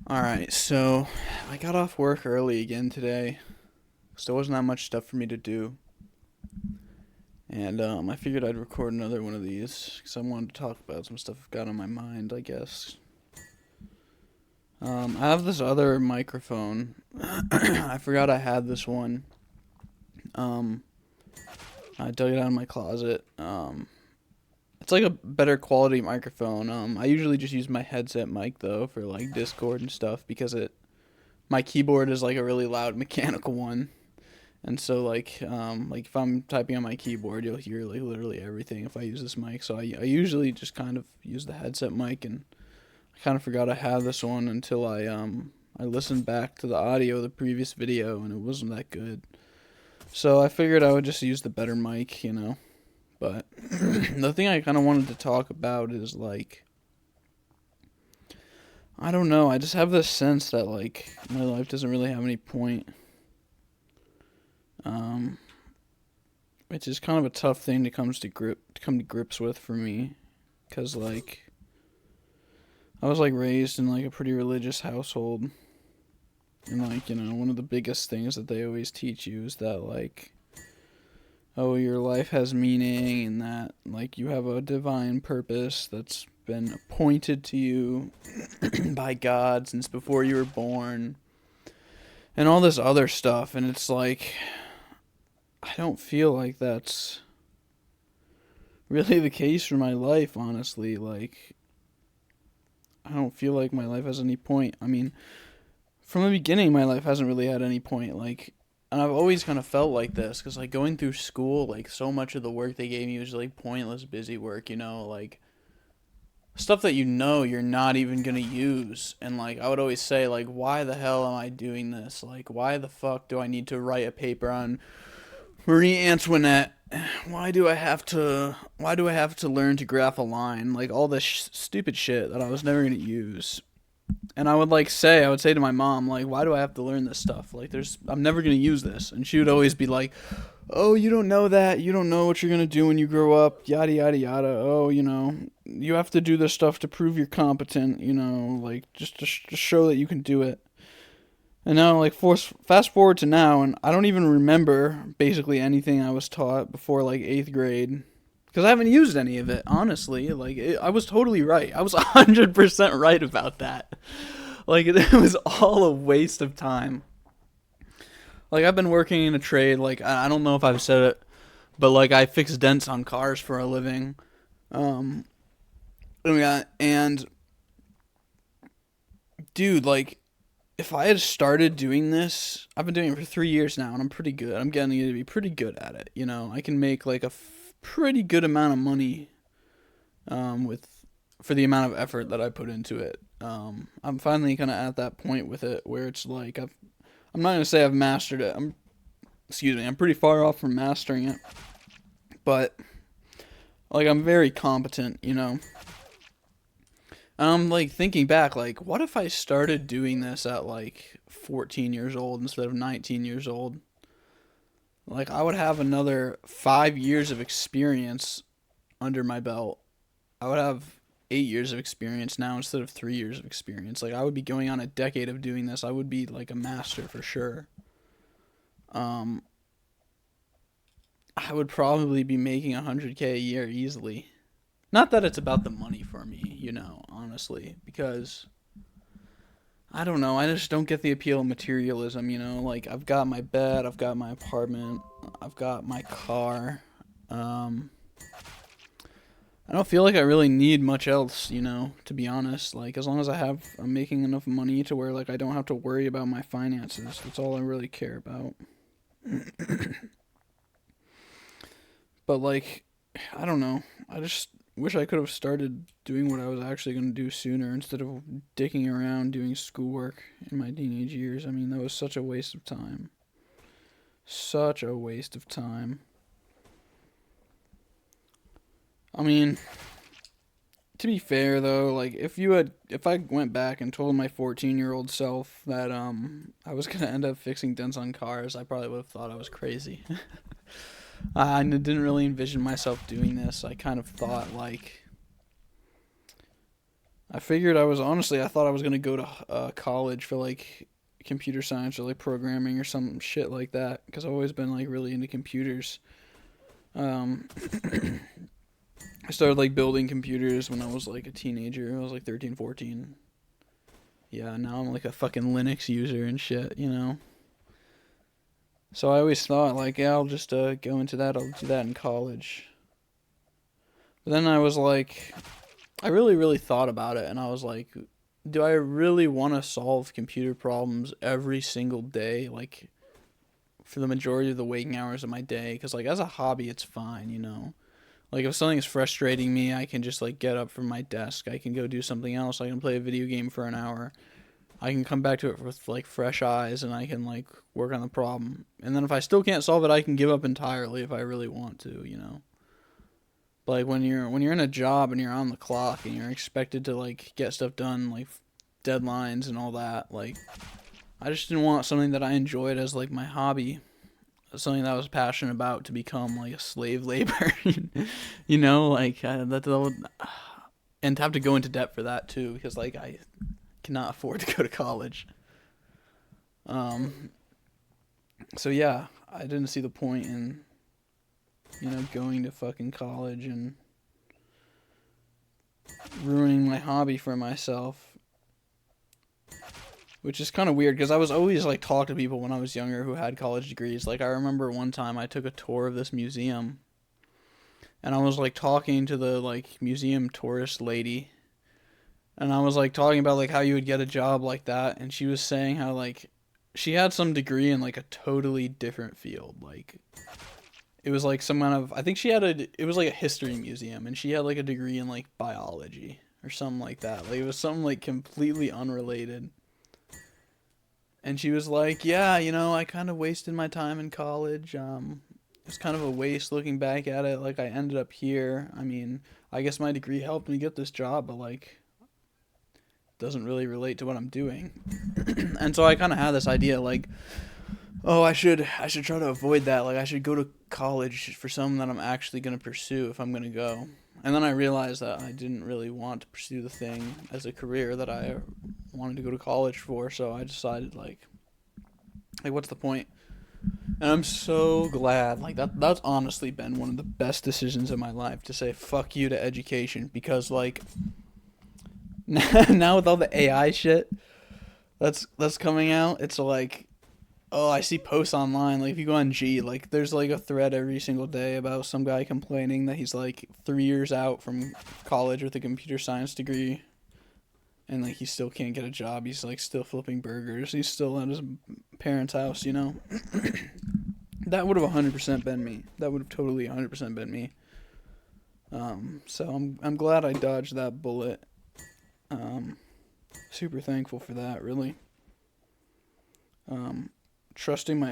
Alright, so I got off work early again today. Still wasn't that much stuff for me to do. And I figured I'd record another one of these because I wanted to talk about some stuff I've got on my mind, I guess. I have this other microphone. I forgot I had this one. Um, I dug it out of my closet. It's like a better quality microphone. I usually just use my headset mic though for like Discord and stuff because my keyboard is like a really loud mechanical one. And so like if I'm typing on my keyboard, you'll hear like literally everything if I use this mic. So I usually just kind of use the headset mic, and I kind of forgot I had this one until I listened back to the audio of the previous video and it wasn't that good. So I figured I would just use the better mic. But the thing I kind of wanted to talk about is like, I don't know, I just have this sense that like my life doesn't really have any point. Um, which is kind of a tough thing to come to grips with for me, cuz like I was like raised in like a pretty religious household, and like, one of the biggest things that they always teach you is that like, oh, your life has meaning and that like you have a divine purpose that's been appointed to you by God since before you were born, and all this other stuff. And it's like, I don't feel like that's really the case for my life, honestly. Like, I don't feel like my life has any point. I mean, from the beginning, my life hasn't really had any point. Like, and I've always kind of felt like this because, like, going through school, like, so much of the work they gave me was like pointless, busy work. Like stuff that you're not even gonna use. And like, I would always say, like, why the hell am I doing this? Like, why the fuck do I need to write a paper on Marie Antoinette? Why do I have to learn to graph a line? Like all this stupid shit that I was never going to use. And I would say to my mom, like, why do I have to learn this stuff? Like, I'm never going to use this. And she would always be like, oh, you don't know that. You don't know what you're going to do when you grow up, yada, yada, yada. Oh, you have to do this stuff to prove you're competent, like, just to show that you can do it. And now, like, fast forward to now, and I don't even remember basically anything I was taught before, like, 8th grade. Because I haven't used any of it, honestly. Like, I was totally right. I was 100% right about that. Like, it was all a waste of time. Like, I've been working in a trade, like, I don't know if I've said it, but, like, I fix dents on cars for a living. Um, yeah, and, dude, like, if I had started doing this, I've been doing it for 3 years now, and I'm pretty good. I'm getting to be pretty good at it. I can make like a pretty good amount of money, with for the amount of effort that I put into it. I'm finally kind of at that point with it where it's like I'm not gonna say I've mastered it. Excuse me, I'm pretty far off from mastering it, but like I'm very competent. I'm like thinking back, like, what if I started doing this at like 14 years old instead of 19 years old? Like, I would have another 5 years of experience under my belt. I would have 8 years of experience now instead of 3 years of experience. Like, I would be going on a decade of doing this. I would be like a master for sure. Um, I would probably be making 100K a year easily. Not that it's about the money for me, honestly, because I don't know. I just don't get the appeal of materialism. Like, I've got my bed, I've got my apartment, I've got my car. Um, I don't feel like I really need much else, to be honest. Like, as long as I'm making enough money to where, like, I don't have to worry about my finances. That's all I really care about. But, like, I don't know. I just wish I could have started doing what I was actually going to do sooner instead of dicking around doing schoolwork in my teenage years. I mean, that was such a waste of time. Such a waste of time. I mean, to be fair though, like if I went back and told my 14-year-old self that I was going to end up fixing dents on cars, I probably would have thought I was crazy. I didn't really envision myself doing this. I kind of thought like I figured I thought I was gonna go to college for like computer science or like programming or some shit like that because I've always been like really into computers. Um, I started like building computers when I was like a teenager. I was like 13, 14. Yeah, now I'm like a fucking Linux user and shit, you know. So I always thought like, yeah, I'll just go into that. I'll do that in college. But then I was like, I really, really thought about it, and I was like, do I really want to solve computer problems every single day, like for the majority of the waking hours of my day? Because like as a hobby, it's fine, you know. Like if something is frustrating me, I can just like get up from my desk. I can go do something else. I can play a video game for an hour. I can come back to it with like fresh eyes, and I can like work on the problem. And then if I still can't solve it, I can give up entirely if I really want to, you know. But like when you're in a job and you're on the clock and you're expected to like get stuff done, like deadlines and all that, like I just didn't want something that I enjoyed as like my hobby, something that I was passionate about to become like a slave labor. You know, like that would, and to have to go into debt for that too because like I cannot afford to go to college. Um, so yeah, I didn't see the point in going to fucking college and ruining my hobby for myself, which is kind of weird because I was always like talk to people when I was younger who had college degrees. Like I remember one time I took a tour of this museum and I was like talking to the like museum tourist lady and I was like talking about like how you would get a job like that and she was saying how like she had some degree in like a totally different field. Like it was like some kind of, I think she had it was like a history museum and she had like a degree in like biology or something like that. Like it was something like completely unrelated. And she was like, "Yeah, I kind of wasted my time in college. It was kind of a waste looking back at it. Like I ended up here. I mean, I guess my degree helped me get this job, but like doesn't really relate to what I'm doing." And so I kind of had this idea like, "Oh, I should try to avoid that. Like I should go to college for something that I'm actually going to pursue if I'm going to go." And then I realized that I didn't really want to pursue the thing as a career that I wanted to go to college for, so I decided like what's the point? And I'm so glad. Like that's honestly been one of the best decisions in my life to say fuck you to education because like now with all the AI shit that's coming out, it's like oh, I see posts online. Like if you go on G, like there's like a thread every single day about some guy complaining that he's like 3 years out from college with a computer science degree and like he still can't get a job. He's like still flipping burgers. He's still at his parents' house, you know. That would have 100% been me. That would have totally 100% been me. So I'm glad I dodged that bullet. Um, Super thankful for that, really. Um, Trusting not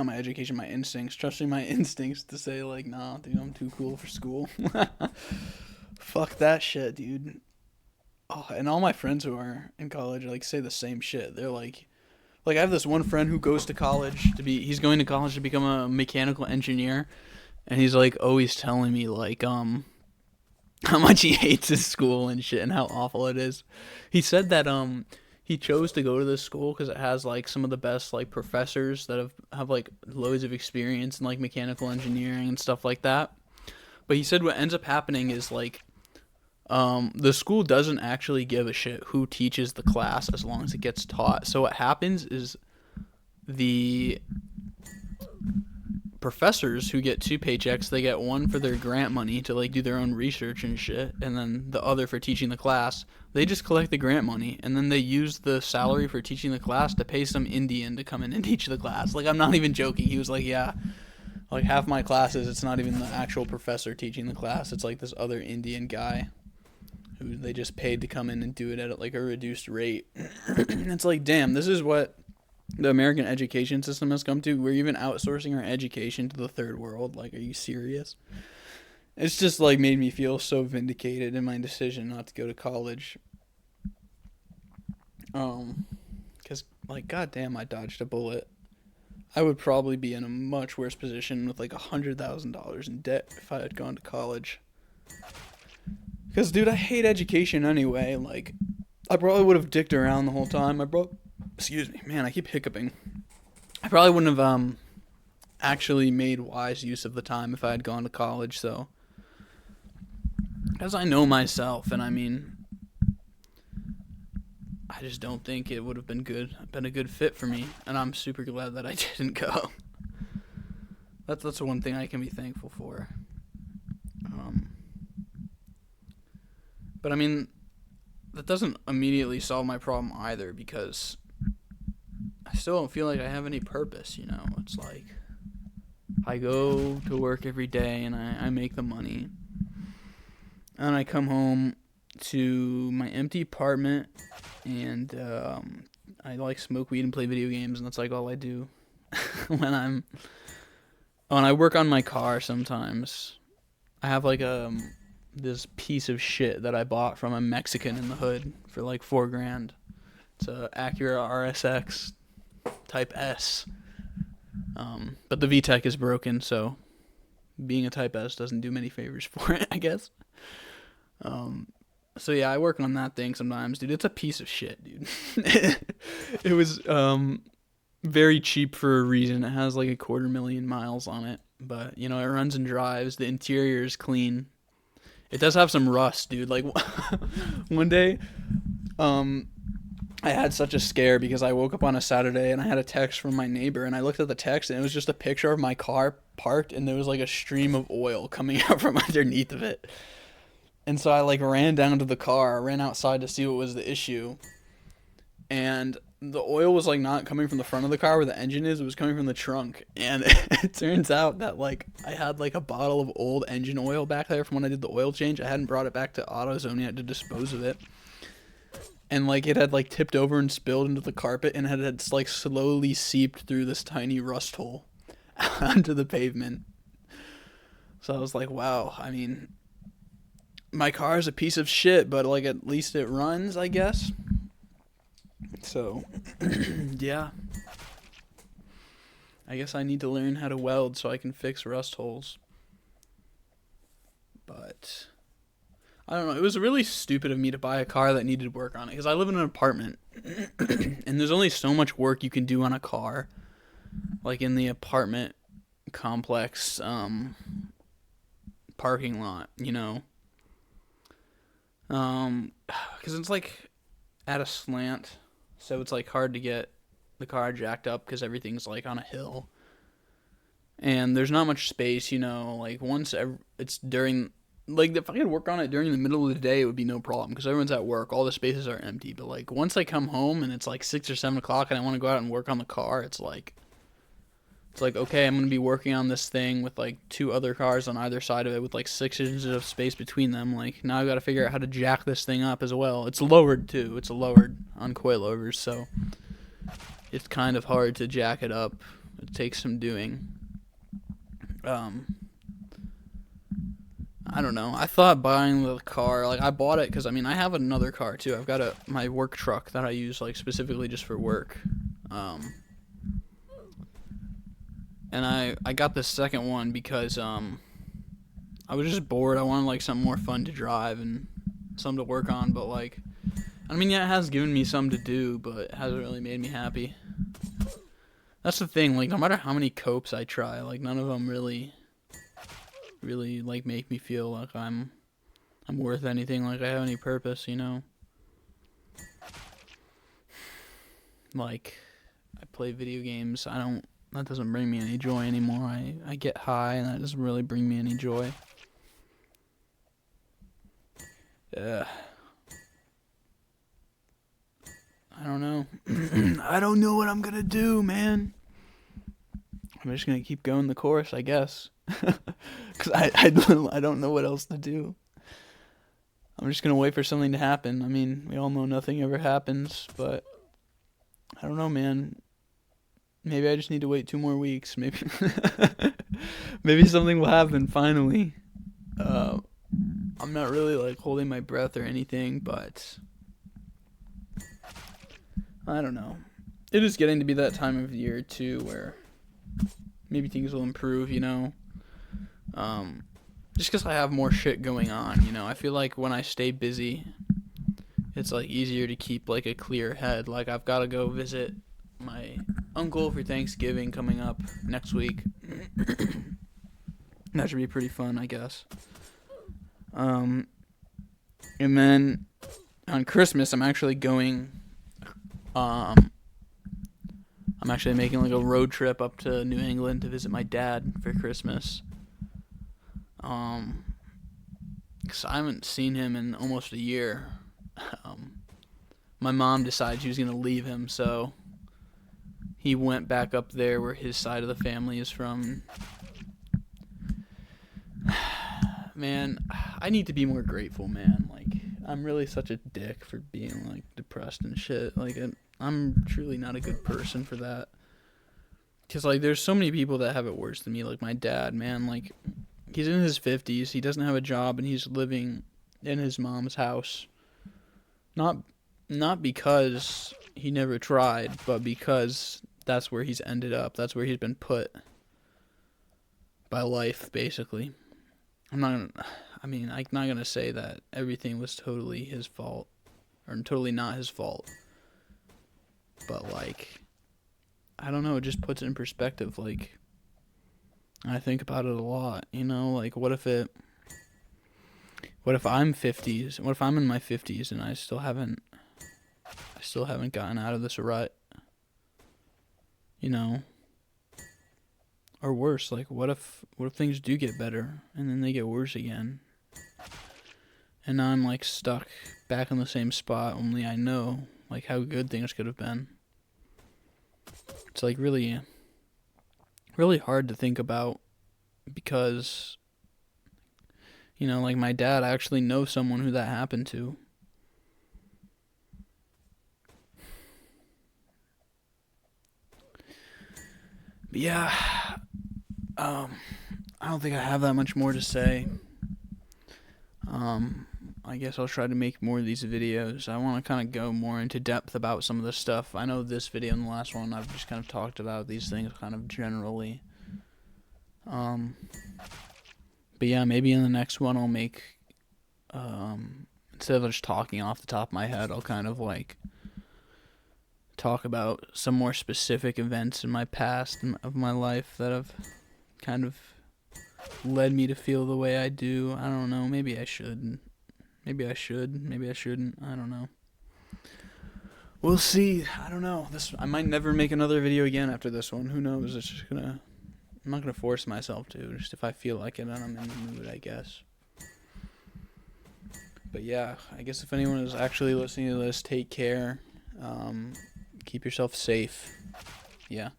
my education, my instincts. Trusting my instincts to say like, nah, dude, I'm too cool for school. Fuck that shit, dude. Oh, and all my friends who are in college like say the same shit. They're like I have this one friend who goes to college he's going to college to become a mechanical engineer and he's like always telling me like how much he hates his school and shit and how awful it is. He said that he chose to go to this school because it has like some of the best like professors that have like loads of experience in like mechanical engineering and stuff like that. But he said what ends up happening is like the school doesn't actually give a shit who teaches the class as long as it gets taught. So what happens is the professors who get two paychecks, they get one for their grant money to like do their own research and shit, and then the other for teaching the class. They just collect the grant money, and then they use the salary for teaching the class to pay some Indian to come in and teach the class. Like I'm not even joking. He was like, yeah, like half my classes, it's not even the actual professor teaching the class. It's like this other Indian guy who they just paid to come in and do it at like a reduced rate. It's like, damn, this is what the American education system has come to. We're even outsourcing our education to the third world. Like, are you serious? It's just like made me feel so vindicated in my decision not to go to college. Cause like, goddamn, I dodged a bullet. I would probably be in a much worse position with like $100,000 in debt if I had gone to college. Cause dude, I hate education anyway. Like, I probably would have dicked around the whole time. Excuse me, man, I keep hiccuping. I probably wouldn't have actually made wise use of the time if I had gone to college. So, as I know myself, and I mean, I just don't think it would have been a good fit for me, and I'm super glad that I didn't go. That's the one thing I can be thankful for. But I mean, that doesn't immediately solve my problem either, because I still don't feel like I have any purpose, you know? It's like, I go to work every day and I make the money. And I come home to my empty apartment and I like smoke weed and play video games, and that's like all I do when I work on my car sometimes. I have like this piece of shit that I bought from a Mexican in the hood for like $4,000. It's a Acura RSX Type S. But the VTEC is broken, so being a Type S doesn't do many favors for it, I guess. So yeah, I work on that thing sometimes, dude. It's a piece of shit, dude. It was very cheap for a reason. It has like 250,000 miles on it, but you know, it runs and drives. The interior is clean. It does have some rust, dude. Like one day, I had such a scare because I woke up on a Saturday and I had a text from my neighbor, and I looked at the text and it was just a picture of my car parked, and there was like a stream of oil coming out from underneath of it. And so I like ran down to the car, ran outside to see what was the issue. And the oil was like not coming from the front of the car where the engine is, it was coming from the trunk. And it turns out that like I had like a bottle of old engine oil back there from when I did the oil change. I hadn't brought it back to AutoZone yet to dispose of it. And like it had like tipped over and spilled into the carpet, and had like slowly seeped through this tiny rust hole onto the pavement. So I was like, wow, I mean, my car is a piece of shit, but like at least it runs, I guess. So, yeah. I guess I need to learn how to weld so I can fix rust holes. But I don't know. It was really stupid of me to buy a car that needed work on it, because I live in an apartment and there's only so much work you can do on a car, like in the apartment complex parking lot, you know. Because it's like at a slant, so it's like hard to get the car jacked up because everything's like on a hill, and there's not much space, you know. Like it's during, like if I could work on it during the middle of the day, it would be no problem because everyone's at work, all the spaces are empty. But like once I come home and it's like 6 or 7 o'clock and I want to go out and work on the car, it's like okay, I'm gonna be working on this thing with like 2 other cars on either side of it with like 6 inches of space between them. Like now I've got to figure out how to jack this thing up as well. It's lowered too. It's lowered on coilovers, so it's kind of hard to jack it up. It takes some doing. I don't know. I thought buying the car, like I bought it because I mean I have another car too. I've got my work truck that I use like specifically just for work. And I got this second one because I was just bored. I wanted like something more fun to drive and something to work on, but like I mean, yeah, it has given me something to do, but it hasn't really made me happy. That's the thing, like no matter how many copes I try, like none of them really like make me feel like I'm worth anything, like I have any purpose, you know? Like I play video games, that doesn't bring me any joy anymore. I get high and that doesn't really bring me any joy. I don't know. I don't know what I'm gonna do, man. I'm just gonna keep going the course, I guess. Cause I don't know what else to do. I'm just gonna wait for something to happen. I mean, we all know nothing ever happens, but I don't know, man. Maybe I just need to wait 2 more weeks. Maybe maybe something will happen finally. I'm not really like holding my breath or anything, but I don't know. It is getting to be that time of year too where maybe things will improve, you know. just because I have more shit going on, you know. I feel like when I stay busy, it's like easier to keep like a clear head. Like I've got to go visit my uncle for Thanksgiving coming up next week. That should be pretty fun, I guess. And then on Christmas, I'm actually going. I'm actually making like a road trip up to New England to visit my dad for Christmas. Cause I haven't seen him in almost a year. My mom decided she was gonna leave him, so he went back up there where his side of the family is from. Man, I need to be more grateful, man. Like, I'm really such a dick for being like depressed and shit. Like, I'm truly not a good person for that. Cause like, there's so many people that have it worse than me. Like my dad, man. Like, he's in his 50s. He doesn't have a job, and he's living in his mom's house. Not because he never tried, but because that's where he's ended up. That's where he's been put by life, basically. I'm not gonna say that everything was totally his fault, or totally not his fault. But like, I don't know. It just puts it in perspective. Like, I think about it a lot. You know, like what if I'm 50s? What if I'm in my 50s and I still haven't gotten out of this rut? You know, or worse, like what if things do get better and then they get worse again? And now I'm like stuck back in the same spot, only I know like how good things could have been. It's like really hard to think about because, you know, like my dad, I actually know someone who that happened to. But yeah, I don't think I have that much more to say. I guess I'll try to make more of these videos. I want to kind of go more into depth about some of this stuff. I know this video and the last one I've just kind of talked about these things kind of generally. But yeah, maybe in the next one I'll make, instead of just talking off the top of my head, I'll kind of like talk about some more specific events in my past and of my life that have kind of led me to feel the way I do. I don't know. Maybe I should. Maybe I should. Maybe I shouldn't. I don't know. We'll see. I don't know. I might never make another video again after this one. Who knows? I'm not gonna force myself to. Just if I feel like it and I'm in the mood, I guess. But yeah, I guess if anyone is actually listening to this, take care. Keep yourself safe. Yeah.